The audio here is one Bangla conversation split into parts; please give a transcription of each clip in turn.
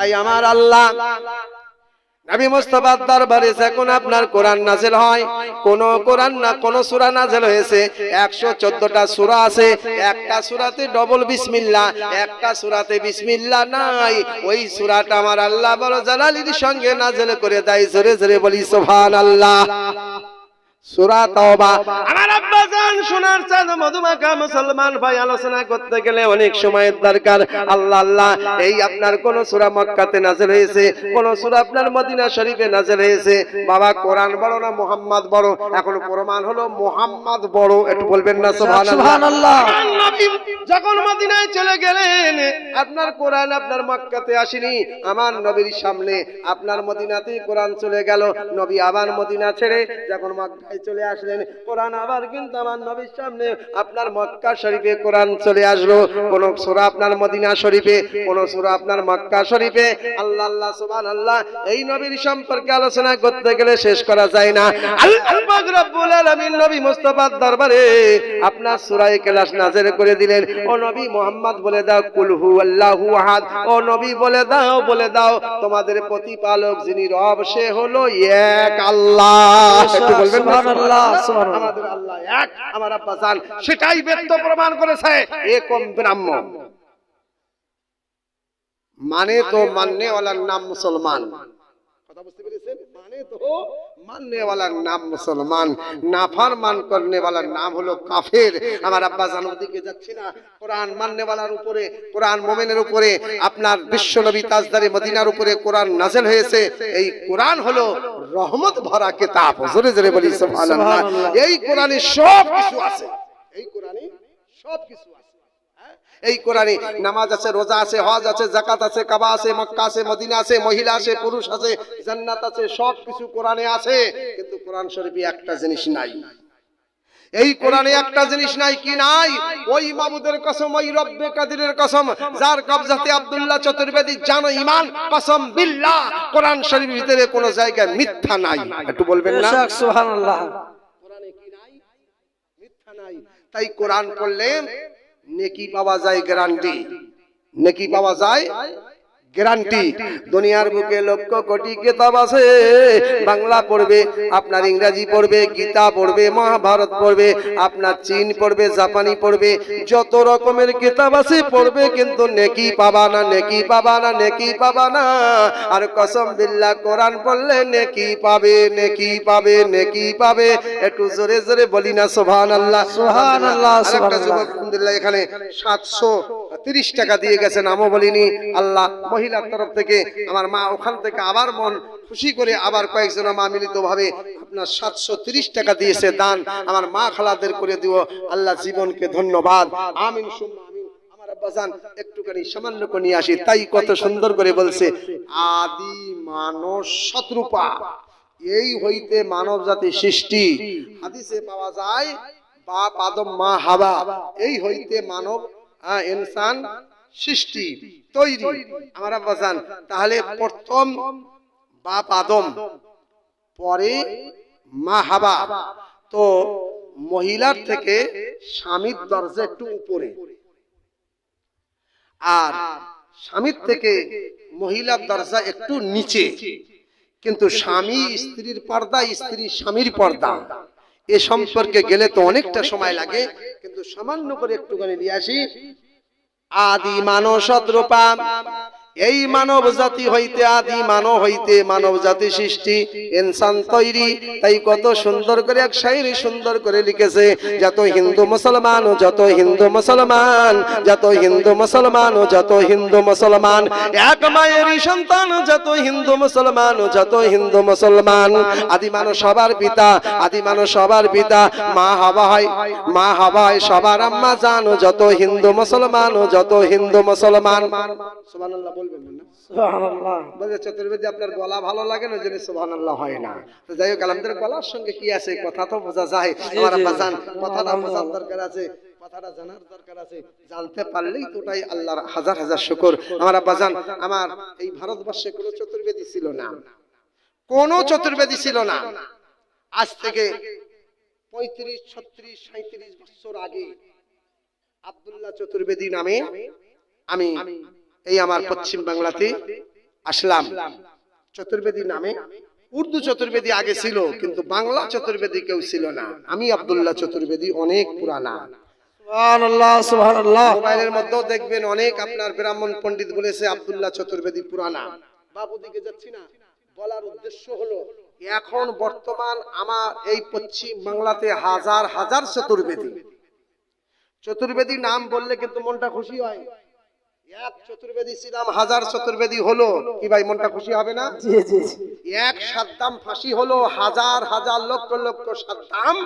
তাই আমার আল্লাহ নবী মুস্তাফার দরবারে যখন আপনার কোরআন নাযিল হয়, কোন কোরআন না কোন সূরা নাযিল হয়েছে, 114টা সূরা আছে, একটা সূরাতে ডবল বিসমিল্লাহ, একটা সূরাতে বিসমিল্লাহ নাই। ওই সূরাটা আমার আল্লাহ বড় জালালির সঙ্গে নাযিল করে দেয়। জোরে জোরে বলি সুবহানাল্লাহ। সূরা তাওবা। আমার আব্বা জান সোনার চাঁদ মধুমাখা মুসলমান ভাই, আলোচনা করতে গেলে অনেক সময়ের দরকার। আল্লাহ আল্লাহ, এই আপনার কোন সূরা মক্কাতে নাযিল হয়েছে, কোন সূরা আপনার মদিনা শরীফে নাযিল হয়েছে। বাবা কোরআন বড় না মুহাম্মদ বড়? এখন প্রমাণ হলো মুহাম্মদ বড়। একটু বলবেন না সুবহানাল্লাহ। নবী যখন মদিনায় চলে গেলেন, আপনার কোরআন আপনার মক্কাতে আসেনি, আমার নবীর সামনে আপনার মদিনাতেই কোরআন চলে গেল। নবী আবার মদিনা ছেড়ে যখন মক্কায় চলে আসলেন, কোরআন আবার কিন্তু আমার নবীর সামনে আপনার মক্কা শরীফে কোরআন চলে আসলো। কোন সূরা আপনার মদিনা শরীফে, কোন সূরা আপনার মক্কা শরীফে। আল্লাহ আল্লাহ সুবহানাল্লাহ। এই নবীর সম্পর্কে আলোচনা করতে গেলে শেষ করা যায় না। আল্লাহ পাক রব্বুল আলামিন নবী মুস্তাফার দরবারে আপনার সূরা ইখলাস নাযিল করে দিলেন। ও নবী মুহাম্মদ বলে দাও কুল হুয়াল্লাহু আহাদ। ও নবী বলে দাও তোমাদের প্রতিপালক যিনি রব সে হলো এক আল্লাহ। একটু বলবেন সুবহানাল্লাহ। আমাদের আল্লাহ এক। আমার আব্বা জান সেটাই বেদ প্রমাণ করেছে। একম ব্রহ্ম মানে তো মাননে ওয়ালার নাম মুসলমান। কথা বুঝতে পেরেছেন? মানে তো মাননে ওয়ালার নাম মুসলমান, নাফরমান করনে ওয়ালার নাম হলো কাফের। আমার আব্বা জান ওদিকে যাচ্ছি না। কোরআন মাননে ওয়ালার উপরে, কোরআন মুমিনের উপরে, আপনার বিশ্ব নবী তাজদারে মদিনার উপরে কোরআন নাযিল হয়েছে। এই কোরআন হলো রহমত ভরা কিতাব। জোরে জোরে বলি সুবহানাল্লাহ। এই কোরআনে সব কিছু আছে। এই কোরআনে সব কিছু আছে। এই কোরআনে নামাজ আছে, রোজা আছে, হজ আছে, যাকাত আছে, কাবা আছে, মক্কা আছে, মদিনা আছে, মহিলা আছে, পুরুষ আছে, জান্নাত আছে, সব কিছু কোরআনে আছে। কিন্তু কোরআন শরীফে একটা জিনিস নাই। এই কোরআনে একটা জিনিস নাই। কি নাই? ওই মাবুদের কসম, ওই রব্বে কাদিরের কসম, যার কবজাতে আব্দুল্লাহ চতুর্বেদী জানো ঈমান, কসম বিল্লাহ, কোরআন শরীফের ভিতরে কোনো জায়গায় মিথ্যা নাই। একটু বলবেন না সুবহানাল্লাহ। কোরআনে কি নাই? মিথ্যা নাই। তাই কোরআন পড়লে নেকি পাওয়া যায় গ্যারান্টি। নেকি পাওয়া যায় গ্যারান্টি। দুনিয়ার বুকে লক্ষ কোটি কিতাব আছে, বাংলা পড়বে, আপনার ইংরেজি পড়বে, গীতা পড়বে, মহাভারত পড়বে, আপনার চীন পড়বে, জাপানি পড়বে, যত রকমের কিতাব আছে পড়বে, কিন্তু নেকি পাবা না, নেকি পাবা না, নেকি পাবা না। আর কসম বিল্লাহ কোরআন পড়লে নেকি পাবে, নেকি পাবে, নেকি পাবে। একটু জোরে জোরে বলি না সুবহানাল্লাহ। সুবহানাল্লাহ। আরেকটা যুবক আলহামদুলিল্লাহ এখানে 730 টাকা দিয়ে গেছেন, নামও বলিনি। আল্লাহ মহিলার তরফ থেকে আমার মা ওখান থেকে আবার মন খুশি করে আবার কয়েকজন মা মিলিত ভাবে আপনার 730 টাকা দিয়েছে দান। আমার মা খালাদের করে দিও। আল্লাহ জীবনকে ধন্যবাদ। আমিন সুম্মা আমিন। আমার আব্বা জান একটুখানি সামান্য করে নিয়ে আসি। তাই কত সুন্দর করে বলছে, আদি মানব শতরূপা, এই হইতে মানব জাতি সৃষ্টি। হাদিসে পাওয়া যায় বাপ আদম মা হাওয়া, এই হইতে মানব ইনসান সৃষ্টি তৈরি। আমার আব্বা জান তাহলে প্রথম বাপ আদম, পরে মা হাওয়া। তো মহিলার থেকে স্বামীর দরজা একটু উপরে, আর স্বামীর থেকে মহিলার দরজা একটু নিচে। কিন্তু স্বামী স্ত্রীর পর্দা, স্ত্রী স্বামীর পর্দা, এ সম্পর্কে গেলে তো অনেকটা সময় লাগে, কিন্তু সামান্য করে একটুখানি নিয়ে আসি। আদি মানব শতরূপা, এই মানব জাতি হইতে, আদি মানব হইতে মানব জাতি সৃষ্টি, ইনসান তৈরি। তাই কত সুন্দর করে এক শায়রি সুন্দর করে লিখেছে, যত হিন্দু মুসলমান, যত হিন্দু মুসলমান, যত হিন্দু মুসলমান, যত হিন্দু মুসলমান, এক মায়েরই সন্তান, যত হিন্দু মুসলমান, যত হিন্দু মুসলমান। আদি মানব সবার পিতা, আদি মানব সবার পিতা, মা হাওয়া হয়, মা হাওয়া হয় সবার আম্মা জান, যত হিন্দু মুসলমান, যত হিন্দু মুসলমান। সুবহানাল্লাহ বলবেন না? সুবহানাল্লাহ। বলে চতুর্বেদী আপনার গলা ভালো লাগে না, জন্য সুবহানাল্লাহ হয় না। তো যাই হোক, আমাদের গলার সঙ্গে কি আছে কথা তো বোঝা যায়। আমার আব্বা জান কথাটা বোঝার দরকার আছে, কথাটা জানার দরকার আছে। জানতে পারলেই তো ওটাই আল্লাহর হাজার হাজার শুকর। আমার আব্বা জান, আমার এই ভারতবর্ষে কোনো চতুর্বেদী ছিল না, কোনো চতুর্বেদী ছিল না। আজ থেকে 35, 36, 37 বছর আগে আব্দুল্লাহ চতুর্বেদী নামে আমি এই আমার পশ্চিম বাংলাতে আসলাম চতুর্বেদী নামে। উর্দু চতুর্বেদী আগে ছিল, কিন্তু বাংলা চতুর্বেদী কেউ ছিল না। আমি আব্দুল্লাহ চতুর্বেদী, অনেক পুরানা। সুবহানাল্লাহ সুবহানাল্লাহ। মোবাইলের মধ্যেও দেখবেন অনেক আপনার ব্রাহ্মণ পণ্ডিত বলেছে আব্দুল্লাহ চতুর্বেদী পুরানা। বাবু দিকে যাচ্ছি না, বলার উদ্দেশ্য হলো এখন বর্তমান আমার এই পশ্চিম বাংলাতে হাজার হাজার চতুর্বেদী। চতুর্বেদী নাম বললে কিন্তু মনটা খুশি হয়। এক চতুর্বেদী ছিলাম, হাজার চতুর্বেদী হলো, কি ভাই মনটা খুশি হবে না? জি জি জি। এক সাদ্দাম ফাঁসি হলো, হাজার হাজার লক্ষ লক্ষ সাদ্দাম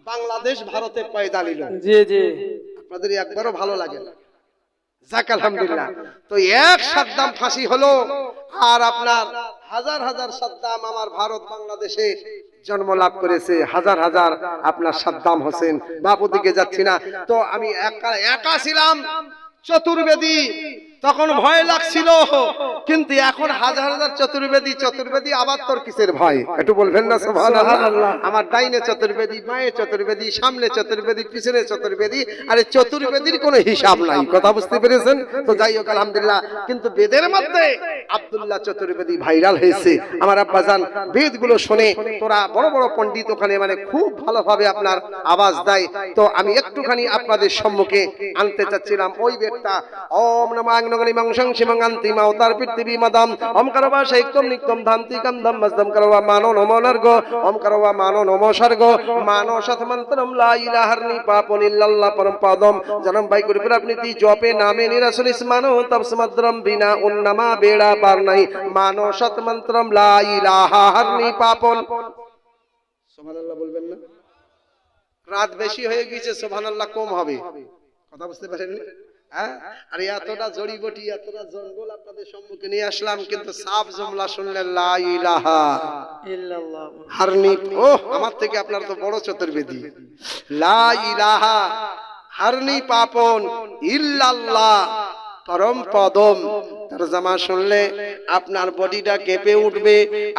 বাংলাদেশ ভারতে পয়দা নিল। জি জি। আপনাদের একবারও ভালো লাগে না? যাক আলহামদুলিল্লাহ। তো এক সাদ্দাম ফাঁসি হলো, আর আপনার হাজার হাজার সাদ্দাম আমার ভারত বাংলাদেশে জন্ম লাভ করেছে। হাজার হাজার আপনার সাদ্দাম হোসেন। বাপু দিকে যাচ্ছি না। তো আমি একা ছিলাম চতুর্বেদী, তখন ভয় লাগছিল, কিন্তু এখন হাজার হাজার চতুর্বেদী। চতুর্বেদী আবার তোর কিসের ভয়, একটু বলবেন না সুবহানাল্লাহ? আমার ডাইনে চতুর্বেদী, বাঁয়ে চতুর্বেদী, সামনে চতুর্বেদী, পিছনে চতুর্বেদী। আরে চতুর্বেদীর কোনো হিসাব নাই, কথা বুঝতে পেরেছেন তো? যাই হোক আলহামদুলিল্লাহ। কিন্তু বেদের মধ্যে আব্দুল্লাহ চতুর্বেদী ভাইরাল হয়েছে। আমার আব্বাজান বেদগুলো শুনে, তোরা বড় বড় পণ্ডিত ওখানে মানে খুব ভালোভাবে আপনার আওয়াজ দেয়। তো আমি একটুখানি আপনাদের সম্মুখে আনতে চাচ্ছিলাম ওই বেদটা। ওম নমঃ নগনি মংসং শিমঙ্গান্তি মাওতার পৃথিবী মাদাম ওম করবা শৈক্তম নিক্তম ধান্তি কাম ধম মজদম করবা মানো নমো নর্গ ওম করবা মানো নমো স্বর্গ মানো শতমন্ত্রম লা ইলাহা নিপাপন ইল্লাল্লাহ পরম পদম জনম ভাই করে প্রাপ্তি জপে নামে নিরাসলিস মানো তব সমুদ্রম বিনা উন্নমা বেড়া পার নাই মানো শতমন্ত্রম লা ইলাহা নিপাপন। সুবহানাল্লাহ বলবেন না? রাত বেশি হয়ে গেছে, সুবহানাল্লাহ কম হবে। কথা বুঝতে পারেন? হ্যাঁ, আর এতটা জড়িবটি, এতটা জঙ্গল আপনাদের সম্মুখে নিয়ে আসলাম, কিন্তু সাফ জুমলা শুনলেন লা ইলাহা ইল্লাল্লাহ। হারনি। ও আমার থেকে আপনার তো বড় চতুর্বেদী। লা ইলাহা হারনি পাপন ইল্লাল্লাহ পরম পদম। তরজমা শুনলে আপনার বডিটা কেঁপে উঠবে,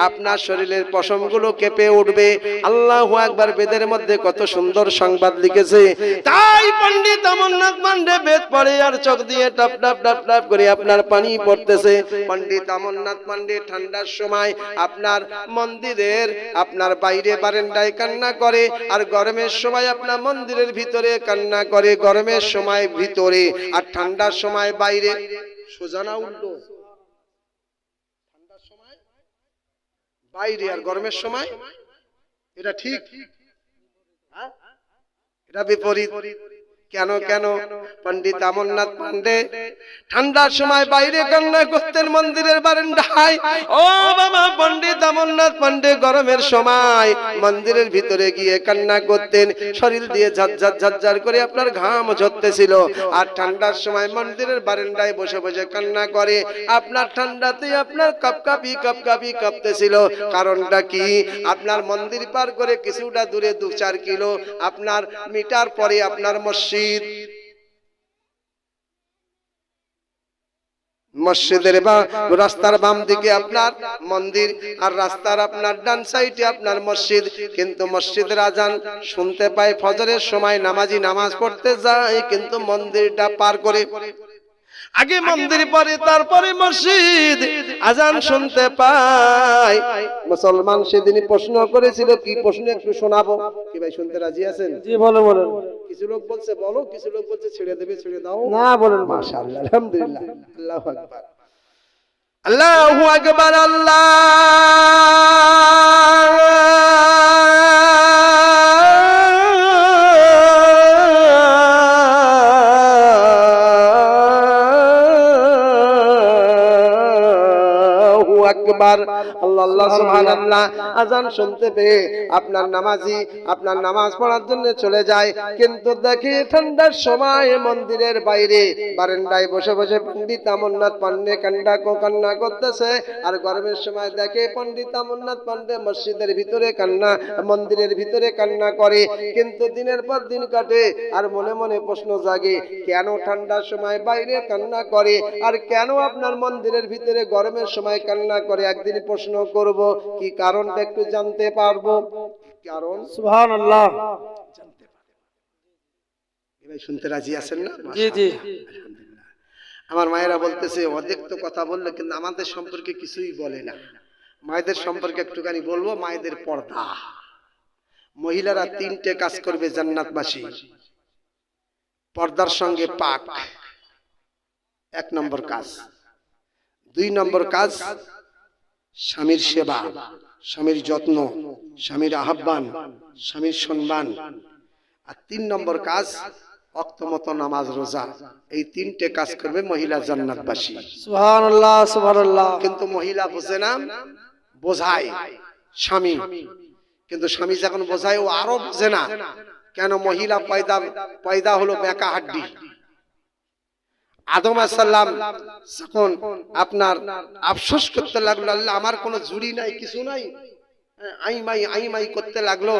আপনার শরীরের পশমগুলো কেঁপে উঠবে। আল্লাহু আকবার। বেদের মধ্যে কত সুন্দর সংবাদ লিখেছে। তাই পণ্ডিত অমরনাথ পান্ডে বেদ পড়ে আর চোখ দিয়ে টপ টপ টপ টপ করে আপনার পানি পড়তেছে। পণ্ডিত অমরনাথ পান্ডে ঠান্ডার সময় আপনার মন্দিরের আপনার বাইরে বারান্দায় কান্না করে, আর গরমের সময় আপনার মন্দিরের ভিতরে কান্না করে। গরমের সময় ভিতরে আর ঠান্ডার সময় বাইরে। সোজানা উল্টো, ঠান্ডার সময় বাইরে আর গরমের সময় এটা ঠিক, এটা বিপরীত। কেন কেন? পণ্ডিত অমরনাথ পান্ডে ঠান্ডার সময় বাইরে কান্না করতেন মন্দিরের বারান্দায়। ও বাবা, পণ্ডিত অমরনাথ পান্ডে গরমের সময় মন্দিরের ভিতরে গিয়ে কান্না করতেন। শরীর দিয়ে ঝরঝর ঝরঝর করে আপনার ঘাম ঝরতেছিল। আর ঠান্ডার সময় মন্দিরের বারান্দায় বসে বসে কান্না করে। আপনার ঠান্ডাতে আপনার কাঁপকাঁপি কাঁপকাঁপি কাঁপতেছিল। কারণটা কি? আপনার মন্দির পার করে কিছুটা দূরে 2-4 কিলো আপনার মিটার পরে আপনার মসজিদ। মসজিদের বা রাস্তার বাম দিকে আপনার মন্দির, আর রাস্তার আপনার ডান সাইডে আপনার মসজিদ। কিন্তু মসজিদের আজান শুনতে পায় ফজরের সময়, নামাজি নামাজ পড়তে যায়, কিন্তু মন্দিরটা পার করে। আগে মন্দির পরে তারপরে মসজিদ, আজান শুনতে পায়। মুসলমান সেদিন প্রশ্ন করেছিল, কি প্রশ্ন একটু শোনাবো? কি ভাই শুনতে রাজি আছেন? জি বলো বলো। কিছু লোক বলছে বলো, কিছু লোক বলছে ছেড়ে দেবে, ছেড়ে দাও। না বলেন। মাশাআল্লাহ, আলহামদুলিল্লাহ, আল্লাহু আকবার, আল্লাহু আকবার, আল্লাহ আকবার, আল্লাহ আল্লাহ সুবহানাল্লাহ। আজান শুনতে পেয়ে আপনার নামাজি আপনার নামাজ পড়ার জন্য চলে যায়। কিন্তু দেখে ঠান্ডার সময় মন্দিরের বাইরে বারান্দায় বসে বসে পণ্ডিত অমরনাথ পান্ডে কান্না করতেছে। আর গরমের সময় দেখে পণ্ডিত অমরনাথ পান্ডে মসজিদের ভিতরে কান্না, মন্দিরের ভিতরে কান্না করে। কিন্তু দিনের পর দিন কাটে, আর মনে মনে প্রশ্ন জাগে, কেন ঠান্ডার সময় বাইরে কান্না করে, আর কেন আপনার মন্দিরের ভিতরে গরমের সময় কান্না করে? একদিন প্রশ্ন করব, কি কারণটা একটু জানতে পারবো? কারণ সুবহানাল্লাহ। জানতে পারবো। এবার শুনতে রাজি আছেন না? জি জি। আমার মায়েরা বলতেছে অর্ধেক তো কথা বললো কিন্তু আমাদের সম্পর্কে কিছুই বলে না। মায়েদের সম্পর্কে একটুখানি বলবো। মায়েদের পর্দা। মহিলারা 3টে কাজ করবে জান্নাতবাসী। পর্দার সঙ্গে পাক 1 নম্বর কাজ। 2 নম্বর কাজ স্বামীর সেবা, স্বামীর যত্ন, স্বামীর আহ্বান, স্বামীর সম্মান। আর 3 নম্বর কাজ ওয়াক্ত মতো নামাজ রোজা। এই 3টে কাজ করবে মহিলা জান্নাতবাসী। সুবহানাল্লাহ সুবহানাল্লাহ। কিন্তু মহিলা বোঝে না, বোঝায় স্বামী। কিন্তু স্বামী যখন বোঝায় ও আরো বোঝে না। কেন? মহিলা পয়দা হলো বেকা হাড্ডি। আদম আলাইহিস সালাম যখন আপনার আফসোস করতে লাগলো, আল্লাহ আমার কোনো জুড়ি নাই, কিছু নাই, আই মাই করতে লাগলো।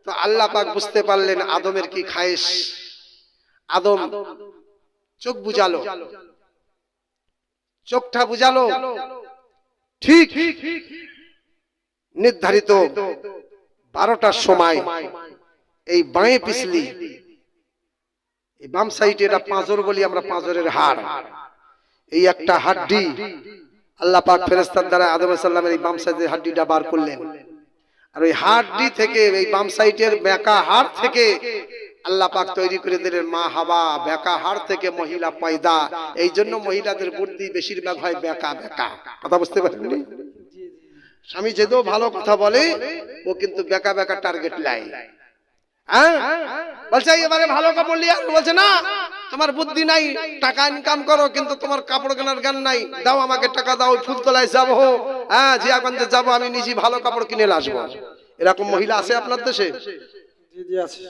তো আল্লাহ পাক বুঝতে পারলেন আদমের কি খায়েশ। আদম চোখ বুঝালো, চোখটা বুঝালো, ঠিক নির্ধারিত 12টার সময় এই বাঁয়ে পিছলি, এই বাম সাইডে এটা পাঁজর বলি আমরা, পাঁজরের হাড়, এই একটা হাড্ডি আল্লাহ পাক ফেরেশতার দ্বারা আদম আলাইহিস সালামের এই বাম সাইডের হাড্ডিটা বার করলেন। আর ওই হাড্ডি থেকে, এই বাম সাইডের বেঁকা হাড় থেকে আল্লাহ পাক তৈরি করে দিলেন মা হাওয়া। বেঁকা হাড় থেকে মহিলা পয়দা। এই জন্য মহিলাদের বুদ্ধি বেশিরভাগ হয় বেঁকা বেঁকা। কথা বুঝতে পারেননি? স্বামী যেতেও ভালো কথা বলে, ও কিন্তু বেঁকা বেঁকা টার্গেট লাই। হ্যাঁ, বলছে এবারে ভালো কাপড় নিয়ে আসবো, বলছে না তোমার বুদ্ধি নাই, টাকা ইনকাম করো কিন্তু তোমার কাপড় কেনার জ্ঞান নাই, দাও আমাকে টাকা দাও, ফুলতলায় যাবো, হ্যাঁ জিয়াগঞ্জে যাবো, আমি নিজে ভালো কাপড় কিনে আসবো। এরকম মহিলা আছে আপনার দেশে? জি জি আছে।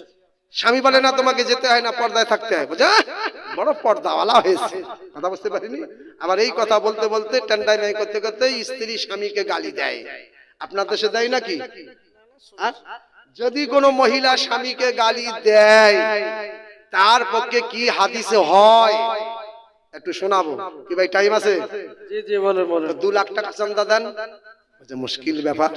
স্বামী বলে না তোমাকে যেতে হয় না, পর্দায় থাকতে হয়, বুঝা বড় পর্দাওয়ালা হয়েছে। কথা বুঝতে পারিনি? আবার এই কথা বলতে বলতে টেন্ডাই নাই করতে করতে স্ত্রী স্বামীকে গালি দেয়। আপনার দেশে দেয় নাকি? আর যদি কোনো মহিলা স্বামীকে গালি দেয়, তার পক্ষে কি হাদিসে হয় একটু শোনাবো কি ভাই? টাইম আছে? জি জি বলেন বলেন। 2 লাখ টাকা চান্দা দেন। বলছে মুশকিল ব্যাপার।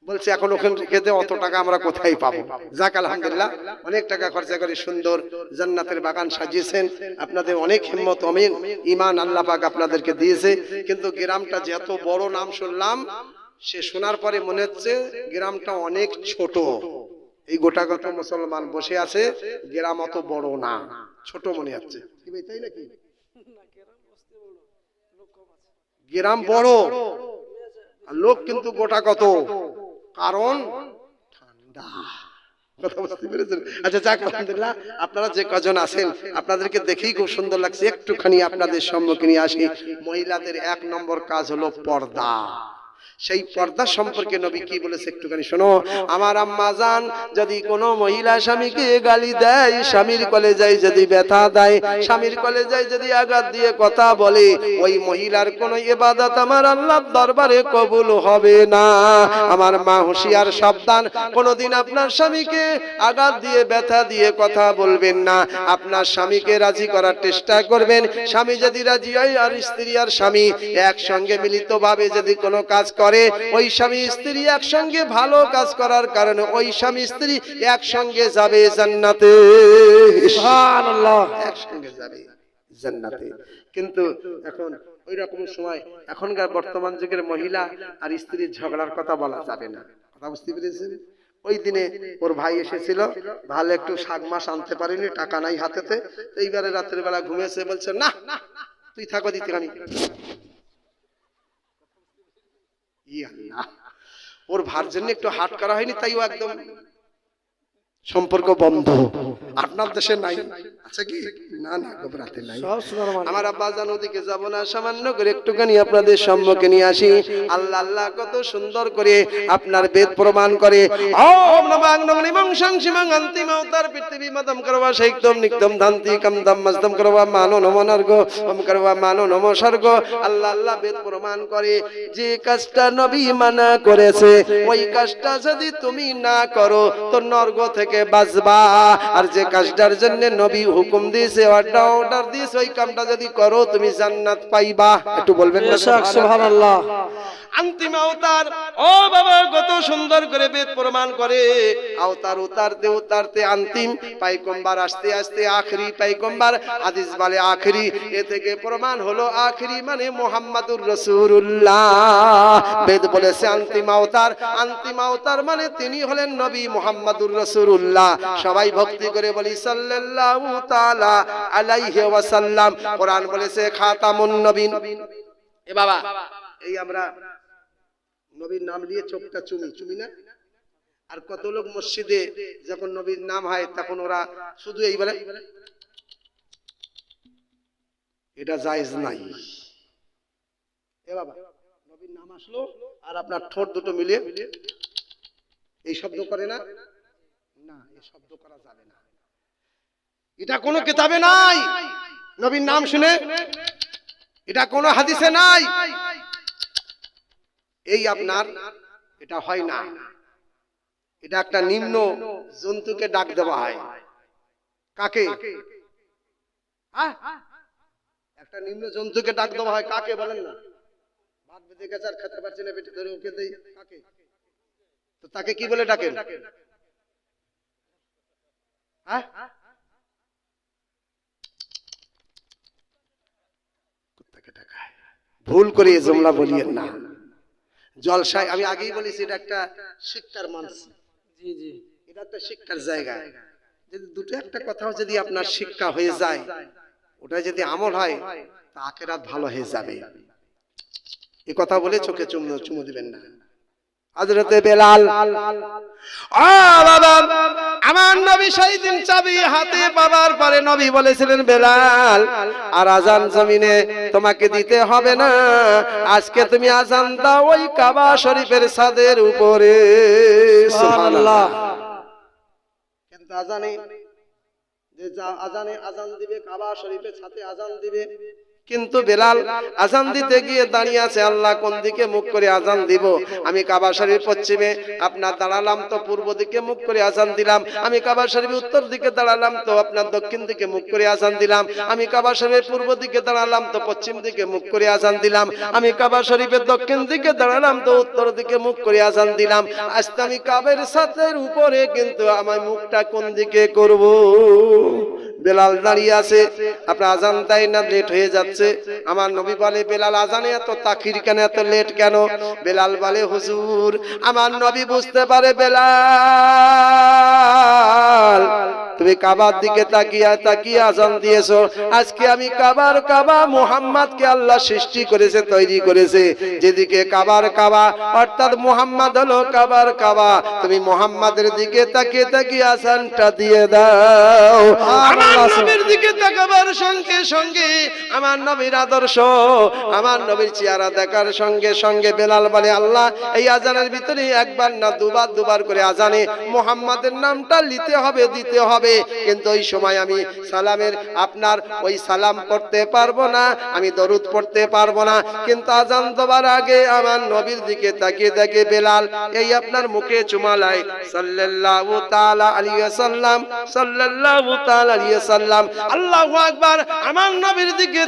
বলছে এখন ওখানে রেখে দে, অত টাকা আমরা কোথায় পাবো? যাক আলহামদুলিল্লাহ, অনেক টাকা খরচা করে সুন্দর জান্নাতের বাগান সাজিয়েছেন। আপনাদের অনেক হিম্মত, অনেক ঈমান আল্লাহ পাক আপনাদেরকে দিয়েছে। কিন্তু গ্রামটা যে এত বড় নাম শুনলাম, সে শোনার পরে মনে হচ্ছে গ্রামটা অনেক ছোট। এই গোটাগত মুসলমান বসে আছে, গ্রাম অত বড় না, ছোট মনে হচ্ছে। কি ভাই তাই নাকি? গ্রাম বড় আর লোক কিন্তু গোটাগত। কারণ ঠান্ডা। কথা বুঝতে পেরেছেন? আচ্ছা যাক আলহামদুলিল্লাহ, আপনারা যে কজন আছেন আপনাদেরকে দেখেই খুব সুন্দর লাগছে। একটুখানি আপনাদের সম্মুখে নিয়ে আসি। মহিলাদের 1 নম্বর কাজ হলো পর্দা। সেই পর্দা সম্পর্কে নবী কি বলেছে একটুখানি শোনো। আমার আম্মা জান যদি কোনো মহিলা স্বামীকে গালি দেয়, স্বামীর কলেজায় যদি ব্যথা দেয়, স্বামীর কলেজায় যদি আঘাত দিয়ে কথা বলে, ওই মহিলার কোনো ইবাদত আমার আল্লাহর দরবারে কবুল হবে না। আমার মা হুঁশিয়ার সাবধান, কোনোদিন আপনার স্বামীকে আঘাত দিয়ে ব্যথা দিয়ে কথা বলবেন না। আপনার স্বামীকে রাজি করার চেষ্টা করবেন। স্বামী যদি রাজি হয় আর স্ত্রী আর স্বামী একসঙ্গে মিলিতভাবে যদি কোনো কাজ করে, ওই স্বামী স্ত্রী একসঙ্গে ভালো কাজ করার কারণে ওই স্বামী স্ত্রী একসঙ্গে যাবে জান্নাতে। সুবহানাল্লাহ। একসঙ্গে যাবে জান্নাতে। কিন্তু এখন ওই রকম সময়, এখনকার বর্তমান যুগের মহিলা আর স্ত্রীর ঝগড়ার কথা বলা যাবে না। কথা বুঝতে পেরেছেন? ওই দিনে ওর ভাই এসেছিল, ভালো একটু শাক মাছ আনতে পারিনি, টাকা নাই হাতেতে। এইবারে রাতের বেলা ঘুমিয়েছে, বলছে না তুই থাকো দিতে আমি। ওর ভার জন্য একটু হাট করা হয়নি, তাই ও একদম সম্পর্ক বন্ধ। আপনার দেশে নাই? আচ্ছা কি? না না, গোবরাতে নাই। সব শোনার মানে। আমার আব্বা জান ওদিকে যাব না, সামান্য করে একটুখানি আপনাদের সম্মুখে নিয়ে আসি। আল্লাহ আল্লাহ কত সুন্দর করে আপনার বেদ প্রমাণ করে। ওম নমাং নমনিমং সংসিমং অন্তিমৌতার পৃথিবী মদম করবা শৈক্তম নিক্তম ধান্তি কামদম মস্তম করবা মানো নমনর্গ ওম করবা মানো নমস্বর্গ। আল্লাহ আল্লাহ বেদ প্রমাণ করে যে কাজটা নবী মানা করেছে, ওই কাজটা যদি তুমি না করো তো নরক থেকে বাঁচবা। আর যে কাজটার জন্য নবী হুকুম দিয়েছে, অর্ডার দিয়েছে, ওই কামটা যদি করো তুমি জান্নাত পাইবা। একটু বলবেন না? সুবহানাল্লাহ। अंतिम अवतार ओ बाबा कत सुंदर करे वेद प्रमाण करे अवतार उतारते उतारते अंतिम पैगम्बर आस्ते आस्ते आखिरी पैगम्बर हादिस बोले आखिरी ए থেকে প্রমাণ হলো আখেরি মানে মুহাম্মাদুর রাসূলুল্লাহ বেদ বলেছে अंतिम अवतार মানে তিনি হলেন নবী মুহাম্মাদুর রাসূলুল্লাহ সবাই ভক্তি করে বলি সাল্লাল্লাহু তাআলা আলাইহি ওয়াসাল্লাম কোরআন বলেছে খাতামুন নবীন এ বাবা এই আমরা নবীর নাম নিয়ে চোখটা চুমি না আর কত লোক মসজিদে যখন নবীর নাম হয় তখন ওরা শুধু এই বলে এটা জায়েজ নাই এ বাবা নবীর নাম আসলো আর আপনার ঠোঁট দুটো মিলিয়ে এই শব্দ করে না না এই শব্দ করা যাবে না এটা কোনো কিতাবে নাই নবীর নাম শুনে এটা কোনো হাদিসে নাই এই আপনার এটা হয় না এটা একটা নিম্ন জন্তুকে ডাক দেওয়া হয় কাকে একটা নিম্ন জন্তুকে ডাক দেওয়া হয় কাকে বলেন না ভাত বেঁধে গেছে আর খেতে পারছে না পেটে ধরে ওকে দেই কাকে তো তাকে কি বলে ডাকেন হ্যাঁ কুত্তাকে ডাকায় ভুল করে এই জমলা বলিয়েন না জলসায় আমি আগেই বলেছি এটা একটা শিক্ষার মানুষ জি জি এটা একটা শিক্ষার জায়গা যদি দুটো একটা কথাও যদি আপনার শিক্ষা হয়ে যায় ওটা যদি আমল হয় তা আখিরাত ভালো হয়ে যাবে এই কথা বলে চোখে চুমু দিবেন না হযরতে বেলাল ও বাবা আমার নবী সেই দিন চাবি হাতে পাওয়ার পরে নবী বলেছিলেন বেলাল আর আজান জমিনে তোমাকে দিতে হবে না আজকে তুমি আজান দাও ওই কাবা শরীফের ছাদের উপরে সুবহানাল্লাহ কিন্তু আজানে যে আজান দিবে কাবা শরীফের সাথে আজান দিবে কিন্তু বেলাল আজান দিতে গিয়ে দাঁড়িয়ে আছে আল্লাহ কোন দিকে মুখ করে আজান দিব আমি কাবা শরীফ পশ্চিমে আপনার দাঁড়ালাম তো পূর্ব দিকে মুখ করে আজান দিলাম আমি কাবা শরীফ উত্তর দিকে দাঁড়ালাম তো আপনার দক্ষিণ দিকে মুখ করে আজান দিলাম আমি কাবা শরীফের পূর্ব দিকে দাঁড়ালাম তো পশ্চিম দিকে মুখ করে আজান দিলাম আমি কাবা শরীফের দক্ষিণ দিকে দাঁড়ালাম তো উত্তর দিকে মুখ করে আজান দিলাম আজকে আমি কাবের ছাদের উপরে কিন্তু আমার মুখটা কোন দিকে করব বেলাল দাঁড়িয়ে আছে আপনার আজান তাই না লেট হয়ে যাচ্ছে আমার নবী বলে বেলাল আজানে এত তাখির কেন এত লেট কেন বেলাল বলে হুজুর আমার নবী বুঝতে পারে বেলাল তুমি কাবার দিকে তাকিয়ে আজান দিয়েছো আজকে আমি কাবা মুহাম্মদকে আল্লাহ সৃষ্টি করেছে তৈরি করেছে যেদিকে কাবা অর্থাৎ মুহাম্মদ হলো কাবা তুমি মুহাম্মাদের দিকে তাকিয়ে আজানটা দিয়ে দাও আমার নবীর দিকে তাকাবার সঙ্গে সঙ্গে আমার নবীর আদর্শ আমার নবীর চেহারা দেখার সঙ্গে সঙ্গে বেলাল বলে আল্লাহ এই আজানের ভিতরে একবার না দুবার করে আজানে মুহাম্মাদের নামটা দিতে হবে কিন্তু ওই সময় আমি সালামের আপনার ওই সালাম পড়তে পারবো না আমি দরুদ পড়তে পারবো না কিন্তু আজান দেওয়ার আগে আমার নবীর দিকে তাকিয়ে বেলাল এই আপনার মুখে চুমালাই সাল্লাল্লাহু তাআলা আলাইহি ওয়াসাল্লাম সাল্লাল্লাহু তাআলা আলাইহি ওয়াসাল্লাম আল্লাহু আকবার আমার নবীর দিকে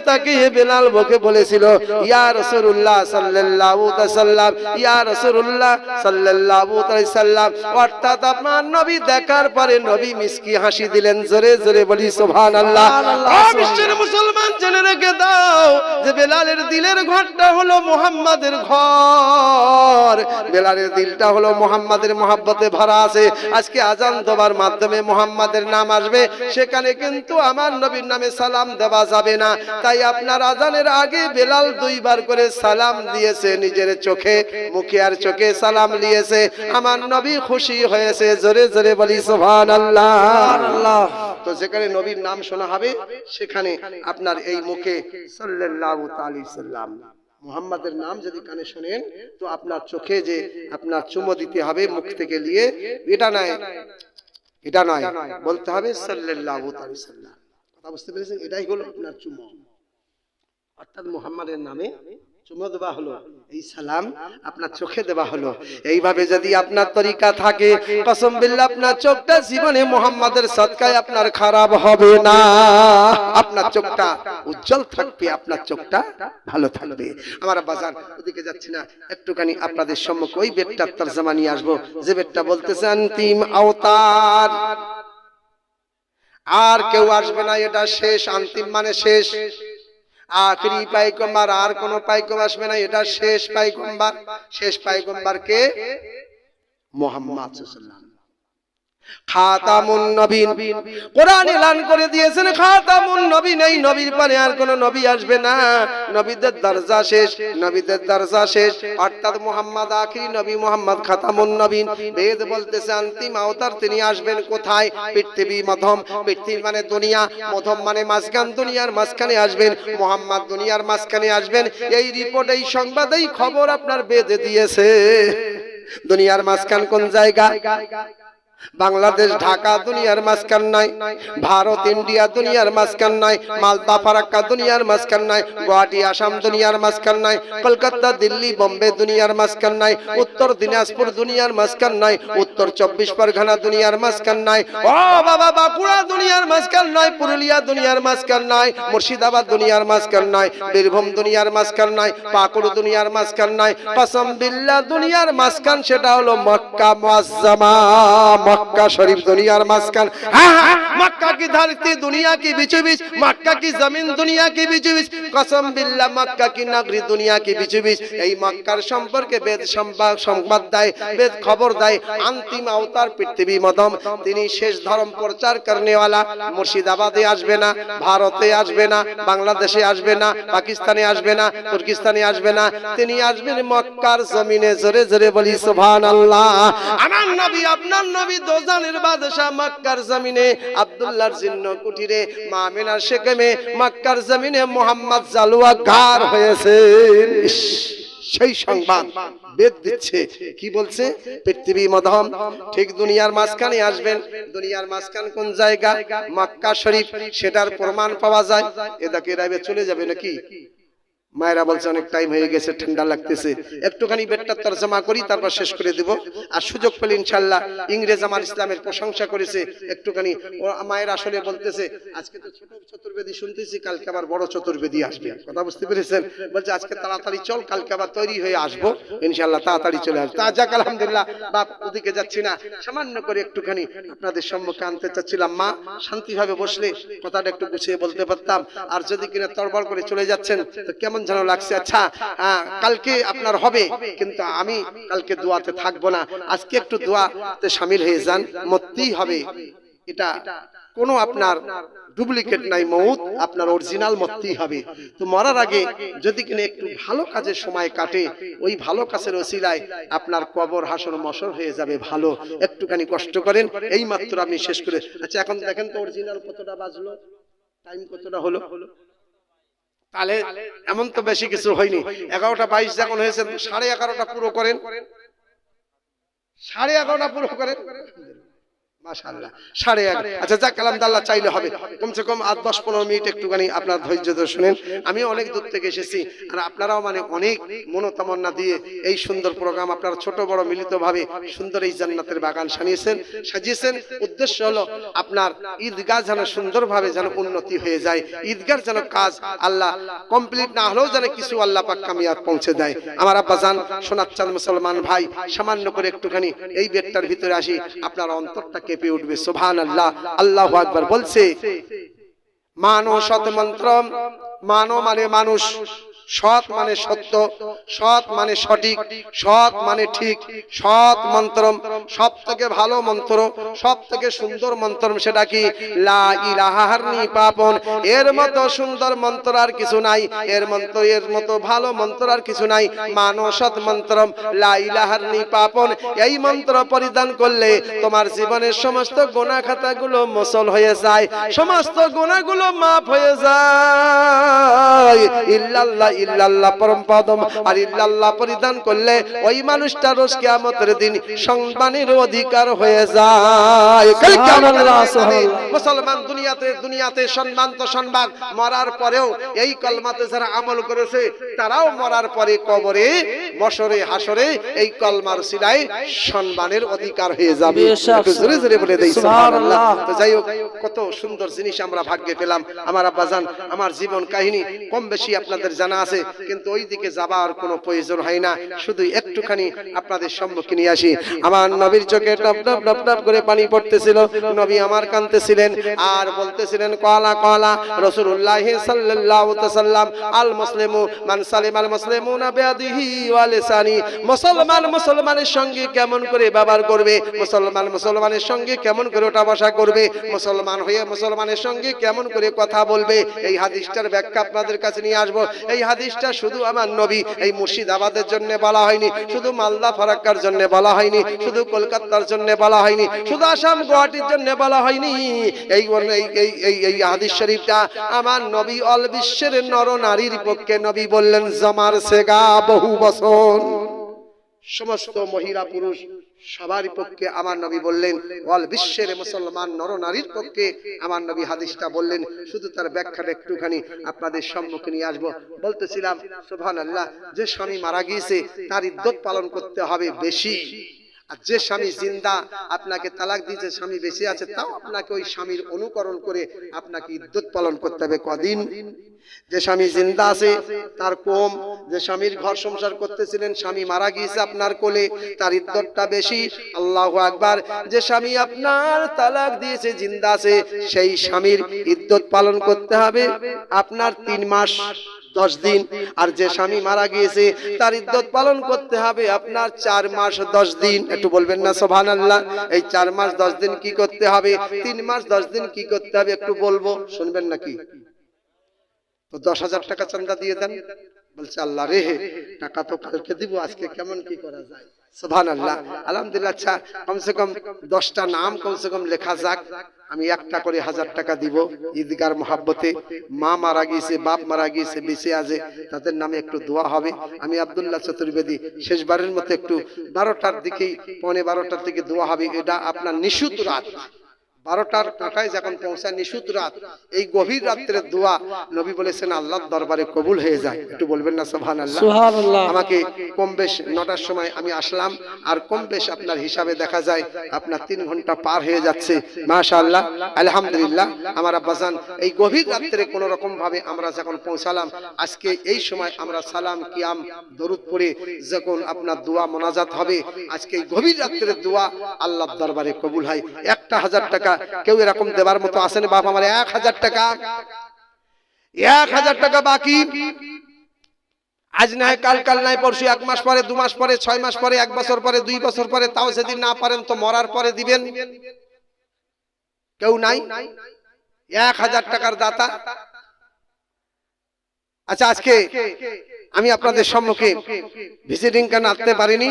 তাকিয়ে বেলাল মুখে বলেছিল ইয়া রাসূলুল্লাহ সাল্লাল্লাহু আলাইহি ওয়াসাল্লাম ইয়া রাসূলুল্লাহ সাল্লাল্লাহু আলাইহি ওয়াসাল্লাম অর্থাৎ আমার নবী দেখার পরে নবী মিষ্টি হাসি দিলেন জোরে বলি সুবহানাল্লাহ বিশ্বের মুসলমান জেনে রেখে দাও যে বেলালের দিলের ঘরটা হলো মুহাম্মাদের ঘর বেলালের দিলটা হলো মুহাম্মাদের মহব্বতে ভরা আছে আজকে আজান দেওয়ার মাধ্যমে মুহাম্মাদের নাম আসবে সেখানে কিন্তু আমার নবীর নামে সালাম দেওয়া যাবে না তাই আপনার আজানের আগে বেলাল দুইবার করে সালাম দিয়েছে নিজের চোখে মুখে আর চোখে সালাম দিয়েছে আমার নবী খুশি হয়েছে জোরে বলি সুবহানাল্লাহ তো যেখানে নবীর নাম শোনা হবে সেখানে আপনার এই মুখে সাল্লাল্লাহু আলাইহি সাল্লাম মুহাম্মাদের নাম যদি কানে শুনেন তো আপনার চোখে যে আপনার চুমো দিতে হবে মুখ থেকে নিয়ে এটা নয় বলতে হবে সাল্লাল্লাহু আলাইহি সাল্লাম কথা বুঝতে পেরেছেন এটাই হলো আপনার চুমো অর্থাৎ মুহাম্মাদের নামে চুমো দেওয়া হলো, এই সালাম আপনার চোখে দেওয়া হলো। এইভাবে যদি আপনার তরিকা থাকে, কসম বিল্লাহ আপনার চোখটা জীবনে মুহাম্মাদের সদকায় আপনার খারাপ হবে না। আপনার চোখটা উজ্জ্বল থাকবে, আপনার চোখটা ভালো থাকবে। আমার বাজার ওদিকে যাচ্ছি না, একটুখানি আপনাদের সম্মুখে ওই বেদটার তরজমা নিয়ে আসবো, যে বেদটা বলতেছে অন্তিম অবতার, আর কেউ আসবে না, এটা শেষ। অন্তিম মানে শেষ, আখরি পাইগম্বর, আর কোন পাইগম্বর আসবে না, এটা শেষ পাইগম্বর। শেষ পাইগম্বর কে? মুহাম্মদ সাল্লাল্লাহু আলাইহি ওয়াসাল্লাম, খাতামুন নবীন। কোরআন এলান করে দিয়েছেন খাতামুন নবীন, এই নবীর পরে আর কোন নবী আসবে না। নবীদের দরজা শেষ, নবীদের দরজা শেষ, অর্থাৎ মুহাম্মদ আখরি নবী, মুহাম্মদ খাতামুন নবীন। বেদ বলতেছে অন্তিম অবতার তিনি আসবেন কোথায়? পৃথিবী মধ্যম, পৃথিবী মানে দুনিয়া, মধ্যম মানে মাঝখান, দুনিয়ার মাঝখানে আসবেন মুহাম্মদ, দুনিয়ার মাঝখানে আসবেন। এই রিপোর্ট, এই সংবাদ, এই খবর আপনার বেদে দিয়েছে। দুনিয়ার মাঝখান কোন জায়গা? বাংলাদেশ ঢাকা দুনিয়ার মাঝখান নাই, ভারত ইন্ডিয়া দুনিয়ার মাঝখান নাই, মালদা ফারাক্কা দুনিয়ার মাঝখান নাই, গুয়াহাটি আসাম দুনিয়ার মাঝখান নাই, কলকাতা দিল্লি বোম্বে দুনিয়ার মাঝখান নাই, উত্তর দিনাজপুর দুনিয়ার মাঝখান নাই, উত্তর 24 পরগনা দুনিয়ার মাঝখান নাই, ও বাবা বাঁকুড়া দুনিয়ার মাঝখান নাই, পুরুলিয়া দুনিয়ার মাঝখান নাই, মুর্শিদাবাদ দুনিয়ার মাঝখান নাই, বীরভূম দুনিয়ার মাঝখান নাই, পাকুড় দুনিয়ার মাঝখান নাই। কসম বিল্লাহ দুনিয়ার মাঝখান সেটা হলো মক্কা মুআজ্জামা, मक्का शरीफ दुनिया मस्कन। मक्का की धरती दुनिया की बीचों बीच, मक्का की जमीन दुनिया की बीचों बीच, कसम बिल्लाह मक्का की नगरी दुनिया की बीचों बीच। এই মক্কার সম্পর্কে বেদ সংবাদ দেয়, বেদ খবর দেয় অন্তিম অবতার পৃথিবী মধ্যম, তিনি শেষ ধর্ম প্রচার करने वाला। মুর্শিদাবাদে আসবে না, ভারতে আসবে না, বাংলাদেশে আসবে না, পাকিস্তানে আসবে না, তুর্কিস্তানে আসবে না, তিনি আসবেন মক্কার জমিনে। জোরে জোরে বলি সুবহানাল্লাহ। আমার নবী, আপনার নবী দোজানের বাদশা মক্কার জমিনে, আব্দুল্লাহর জিন্ন কুটিরে, মা আমিনার শেকেমে, মক্কার জমিনে মুহাম্মদ জালওয়া গার হয়েছেন। সেই সংবাদ বেদ দিচ্ছে। কি বলছে? পৃথিবী মধ্যম, ঠিক দুনিয়ার মাঝখানে আসবেন। দুনিয়ার মাঝখান কোন জায়গা? মক্কা শরীফ, সেটার প্রমাণ পাওয়া যায়। এদাকে রাইবে চলে যাবে নাকি? মায়েরা বলছে অনেক টাইম হয়ে গেছে, ঠান্ডা লাগতেছে, একটুখানি বেদটা তরজমা করি, তারপর শেষ করে দেব। আর সুযোগ পেলে ইনশাআল্লাহ, ইংরেজ আমার ইসলামের প্রশংসা করেছে, একটুখানি মায়েরা আসলে বলতেছে আজকে তো ছোট চতুর্বেদী শুনতেছি, কালকে আবার বড় চতুর্বেদী আসবে। কথা বুঝতে পেরেছেন? বলছে আজকে তাড়াতাড়ি চল, কালকে আবার তৈরি হয়ে আসবো ইনশাআল্লাহ, তাড়াতাড়ি চলে আসবে। তা যাক আলহামদুলিল্লাহ, বাপ ওদিকে যাচ্ছি না, সামান্য করে একটুখানি আপনাদের সম্মুখে আনতে চাচ্ছিলাম। মা শান্তিভাবে বসলে কথাটা একটু গুছিয়ে বলতে পারতাম। আর যদি কিনা তড়বড় করে চলে যাচ্ছেন তো কেমন যেন লাগছে। আচ্ছা কালকে আপনার হবে, কিন্তু আমি কালকে দোয়াতে থাকবো না, আজকে একটু দোয়াতে শামিল হয়ে যান, মরতেই হবে। এটা কোনো আপনার ডুপ্লিকেট নাই, মউত আপনার অরিজিনাল মরতেই হবে। তো মরার আগে যদি কিনা একটু ভালো কাজের সময় কাটে, ওই ভালো কাজের ওসিলায় আপনার কবর হাসর মশর হয়ে যাবে। ভালো একটুখানি কষ্ট করেন, এই মাত্র আপনি শেষ করে। আচ্ছা এখন দেখেন তো অরিজিনাল কতটা বাজলো, টাইম কতটা হলো? তাহলে এমন তো বেশি কিছু হয়নি, 11:22 যখন হয়েছে, 11:30 পুরো করেন, 11:30 পুরো করেন। মাশাআল্লাহ 11:30। আচ্ছা যাক আলহামদুলিল্লাহ, চাইলে হবে কমসে কম 8-10-15 মিনিট একটুখানি আপনার ধৈর্য ধরে শুনেন। আমি অনেক দূর থেকে এসেছি, আর আপনারাও মানে অনেক মনোতামনা দিয়ে এই সুন্দর প্রোগ্রাম আপনারা ছোট বড় মিলিতভাবে সুন্দর এই জান্নাতের বাগান সাজিয়েছেন। উদ্দেশ্য হলো আপনার ঈদগাহ যেন সুন্দরভাবে যেন উন্নতি হয়ে যায়, ঈদগার যেন কাজ আল্লাহ কমপ্লিট না হলেও যেন কিছু আল্লাহ পাক কামিয়াত পৌঁছে দেয়। আমার আব্বাজান সোনাচ্চাঁদ মুসলমান ভাই, সামান্য করে একটুখানি এই বেদটার ভিতরে আসি, আপনার অন্তরটা কেঁপে উঠবে। সুবহানাল্লাহ, আল্লাহু আকবার। বলছে মানো সৎ মন্ত্র, মানো মানে মানুষ, সৎ মানে সত্য, সৎ মানে সঠিক, সৎ মানে ঠিক, সৎ মন্ত্র সব থেকে ভালো মন্ত্র, সব থেকে সুন্দর মন্ত্র সেটা কি? লা ইলাহা নিপাপন। এর মতো সুন্দর মন্ত্র আর কিছু নাই, এর মতো ভালো মন্ত্র আর কিছু নাই। মানো সৎ মন্ত্র লা ইলাহা নিপাপন, এই মন্ত্র পরিধান করলে তোমার জীবনের সমস্ত গুনাহ খাতাগুলো মোচন হয়ে যায়, সমস্ত গুনাহগুলো মাফ হয়ে যায়। ইল্লাল্লাহ ইল্লাল্লাহ পরম পদম। আর ইল্লাল্লাহ পরিধান করলে ওই মানুষটা রোজ কিয়ামতের দিন সম্মানের অধিকার হয়ে যায়। সুবহানাল্লাহ, সুবহানাল্লাহ। মুসলমান দুনিয়াতে সম্মান তো সম্মান, মরার পরেও এই কলমাতে যারা আমল করেছে তারাও মরার পরে কবরে মশরে হাসরে এই কলমার সিলায় সম্মানের অধিকার হয়ে যাবে। একটু জোরে জোরে বলে দেই সুবহানাল্লাহ। তো যাই হোক, কত সুন্দর জিনিস আমরা ভাগ্যে পেলাম। আমার আব্বাজান, আমার জীবন কাহিনী কম বেশি আপনাদের জানা আছে, কিন্তু ওই দিকে যাবার কোনো প্রয়োজন হয় না। শুধু একটুখানি আপনাদের সম্মুখে নিয়ে আসি। আমার নবীর চোখে টপ টপ টপ টপ করে পানি পড়তেছিল। নবী আমার কাঁদতেছিলেন আর বলতেছিলেন, কলা কলা রাসূলুল্লাহ সাল্লাল্লাহু আলাইহি ওয়াসাল্লাম, আল মুসলিমু মান সালিমাল মুসলিমুনা বিয়াদিহি ওয়া লিসানি। মুসলমান মুসলমানের সঙ্গে কেমন করে ব্যবহার করবে, মুসলমান মুসলমানের সঙ্গে কেমন করে ওঠা বসা করবে, মুসলমান হয়ে মুসলমানের সঙ্গে কেমন করে কথা বলবে, এই হাদিসটার ব্যাখ্যা আপনাদের কাছে নিয়ে আসবো। এই হাদিসটা শুধু আমার নবী এই মুর্শিদাবাদের জন্য বলা হয়নি, শুধু মালদা ফারাক্কার জন্য বলা হয়নি, শুধু কলকাতার জন্য বলা হয়নি, শুধু আসাম গুয়াহাটির জন্য বলা হয়নি। এই হাদিস শরীফটা আমার নবী অল বিশ্বের নর নারীর পক্ষে নবী বললেন জমার সেগা বহু বছর। সমস্ত মহিলা পুরুষ সবার পক্ষে আমার নবী বললেন, অল বিশ্বের মুসলমান নর নারীর পক্ষে আমার নবী হাদিসটা বললেন। শুধু তার ব্যাখ্যাটা একটুখানি আপনাদের সম্মুখে নিয়ে আসবো। বলতেছিলাম সুবহানাল্লাহ, যে স্বামী মারা গিয়েছে তার ইদ্যত পালন করতে হবে বেশি। আর যে স্বামী জিন্দা আপনাকে তালাক দিয়েছে, স্বামী বেঁচে আছে, তাও আপনাকে ওই স্বামীর অনুকরণ করে আপনাকে ইদ্যত পালন করতে হবে কদিন। যে স্বামী জিন্দা আছে তার কম, যে স্বামীর ঘর সংসার করতেছিলেন স্বামী মারা গিয়েছে আপনার কোলে, তার ইদ্যতটা বেশি। আল্লাহু আকবার। যে স্বামী আপনার তালাক দিয়েছে জিন্দা আছে, সেই স্বামীর ইদ্যত পালন করতে হবে আপনার 3 মাস 10 দিন। আর যে স্বামী মারা গিয়েছে তার ইদ্যত পালন করতে হবে আপনার 4 মাস 10 দিন। একটু বলবেন না সুবহানাল্লাহ। এই 4 মাস 10 দিন কি করতে হবে, 3 মাস 10 দিন কি করতে হবে একটু বলবো, শুনবেন নাকি? তো 10,000 টাকা চাঁদা দিয়ে দেন। বলছে আল্লাহ রে, টাকা তো কালকে দিব, আজকে কেমন কি করা যায়? সুবহানাল্লাহ। আলহামদুলিল্লাহ। আচ্ছা, কমসে কম 10টা নাম কমসে কম লেখা যাক, আমি 1টা করে 1000 টাকা দিব ঈদগার মহাব্বতে। মা মারা গিয়েছে, বাপ মারা গিয়েছে, বেঁচে আছে, তাদের নামে একটু দোয়া হবে। আমি আব্দুল্লাহ চতুর্বেদী শেষবারের মতো একটু 12টার দিকেই, 11:15টার দিকে দোয়া হবে। এটা আপনার নিশুত রাত 12টার কাঁটায় যখন পৌঁছায় নিশুত রাত, এই গভীর রাত্রে দোয়া নবী বলেছেন আল্লাহর দরবারে কবুল হয়ে যায়। একটু বলবেন না সুবহানাল্লাহ। সুবহানাল্লাহ। আমাকে কম বেশ 9টার সময় আমি আসলাম, আর কম বেশ আপনার হিসাবে দেখা যায় আপনার 3 ঘন্টা পার হয়ে যাচ্ছে। মাশাআল্লাহ, আলহামদুলিল্লাহ। আমার আব্বাজান, এই গভীর রাত্রে কোন রকম ভাবে আমরা যখন পৌঁছালাম, আজকে এই সময় আমরা সালাম কিয়াম দরুদ পড়ে যখন আপনার দোয়া মোনাজাত হবে, আজকে এই গভীর রাত্রে দোয়া আল্লাহর দরবারে কবুল হয়। 1000 টাকা কেউ এরকম দেবার মতো আসেন? বাপ আমার 1000 টাকা, 1000 টাকা বাকি। আজ নাই কাল, কাল নাই পরশু, 1 মাস পরে, 2 মাস পরে, 6 মাস পরে, 1 বছর পরে, 2 বছর পরে, তাও যদি না পারেন তো মরার পরে দিবেন। কেউ নাই 1000 টাকার দাতা? আচ্ছা, আজকে আমি আপনাদের সম্মুখে ভিজিটিং কার্ড আনতে পারিনি,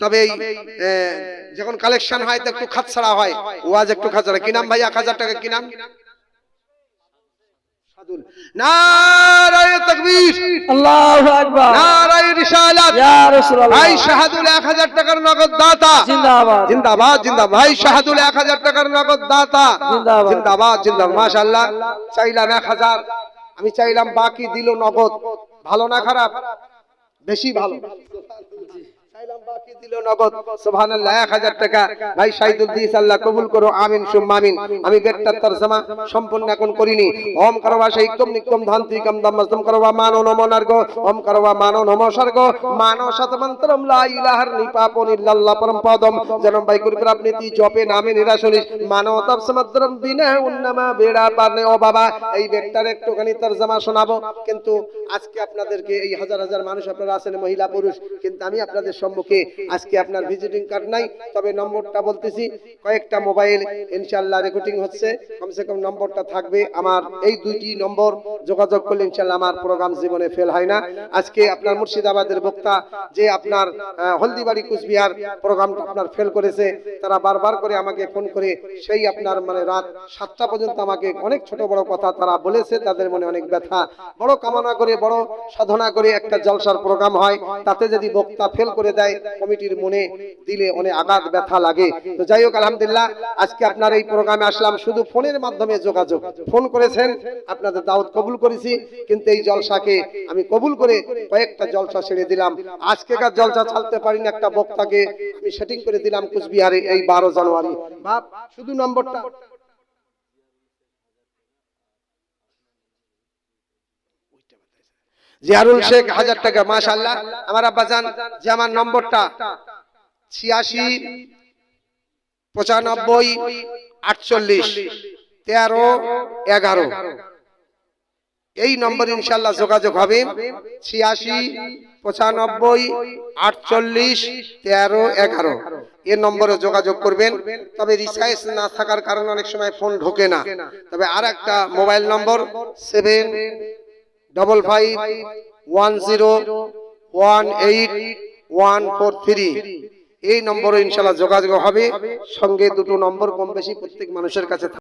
তবে এই যখন কালেকশন হয় তো একটু খাতছাড়া হয়, ওয়াজ একটু খাতছাড়া। কি নাম ভাই? 1000 টাকা কি নাম? নারায়ে তাকবীর, আল্লাহু আকবার, নারায়ে রিসালাত, ইয়া রাসূলুল্লাহ। ভাই শাহাদুল 1000 টাকার নগদ দাতা জিন্দাবাদ, জিন্দাবাদ, জিন্দাবাদ। ভাই শাহাদুল 1000 টাকার নগদ দাতা জিন্দাবাদ, জিন্দাবাদ, জিন্দাবাদ। মাশাআল্লাহ। চাইলাম 1000, আমি চাইলাম, বাকি দিল নগদ। ভালো না খারাপ? বেশি ভালো। চাইলাম, বাকি দিল নগদ। সুবহানাল্লাহ। 1000 টাকা ভাই শাহিদুল দিস, আল্লাহ কবুল করো, আমিন সুম্মা আমিন। আমি বেটার তরজমা সম্পূর্ণ এখন করিনি। ওম করবা শাইকম নিকম ধান্তি কম দামস্তম করবা মানো নমো নার্গ, ওম করবা মানো নমো স্বর্গ, মানো শতমন্ত্রম লা ইলাহা নিপাপন ইল্লাল্লাহ পরম পদম। জনম ভাই কুরকুর আপনি তি জপে নামে নিরাশনিস, মানো তব সমুদ্রম বিনা উন্নামা বেড়া পারনে। ও বাবা, এই বেটার একটুখানি তরজমা শোনাবো, কিন্তু আজকে আপনাদেরকে এই হাজার হাজার মানুষ আপনারা আছেন মহিলা পুরুষ, কিন্তু আমি আপনাদের সম্মুখে বুকে আজকে আপনার ভিজিটিং কার্ড নাই, তবে নম্বরটা বলতেছি, কয়েকটা মোবাইল ইনশাআল্লাহ রেকর্ডিং হচ্ছে, কমসে কম নম্বরটা থাকবে। আমার এই দুইটি নম্বর যোগাযোগ করলে ইনশাআল্লাহ আমার প্রোগ্রাম জীবনে ফেল হয় না। আজকে আপনার মুর্শিদাবাদের বক্তা যে আপনার হলদিবাড়ি কুচবিহার প্রোগ্রামটা আপনার ফেল করেছে, তারা বারবার করে আমাকে ফোন করে সেই আপনার মানে রাত 7টা পর্যন্ত আমাকে অনেক ছোট বড় কথা তারা বলেছে, তাদের মনে অনেক ব্যথা, বড় কামনা করে বড় সাধনা করে একটা জলসার প্রোগ্রাম হয়, তাতে যদি বক্তা ফেল করে দেয় কমিটির মনে দিলে অনেক আঘাত ব্যথা লাগে। তো যাই হোক, আলহামদুলিল্লাহ আজকে আপনার এই প্রোগ্রামে আসলাম, শুধু ফোনের মাধ্যমে যোগাযোগ, ফোন করেছেন, আপনাদের দাওয়াত কবুল করেছি, কিন্তু এই জলসাকে আমি কবুল করে কয়েকটা জলসা ছেড়ে দিলাম। আজকেকার জলসা ছাড়তে পারিনি, একটা বক্তাকে আমি সেটিং করে দিলাম কুচবিহারে এই 12 জানুয়ারি। বাপ শুধু নম্বরটা জিয়ারুল শেখ 1000 টাকা, মাশাআল্লাহ। আমার আব্বাজান যে আমার নম্বরটা 86 95 48 13 11, এই নম্বর ইনশাআল্লাহ যোগাযোগ হবে। 86 95 48 13 11 এই নম্বরে যোগাযোগ করবেন। তবে রিচার্জ না থাকার কারণে অনেক সময় ফোন ঢোকে না। তবে আর একটা মোবাইল নম্বর 75551018 এই নম্বরে ইনশাআল্লাহ যোগাযোগ হবে। সঙ্গে দুটো নম্বর কম বেশি প্রত্যেক মানুষের কাছে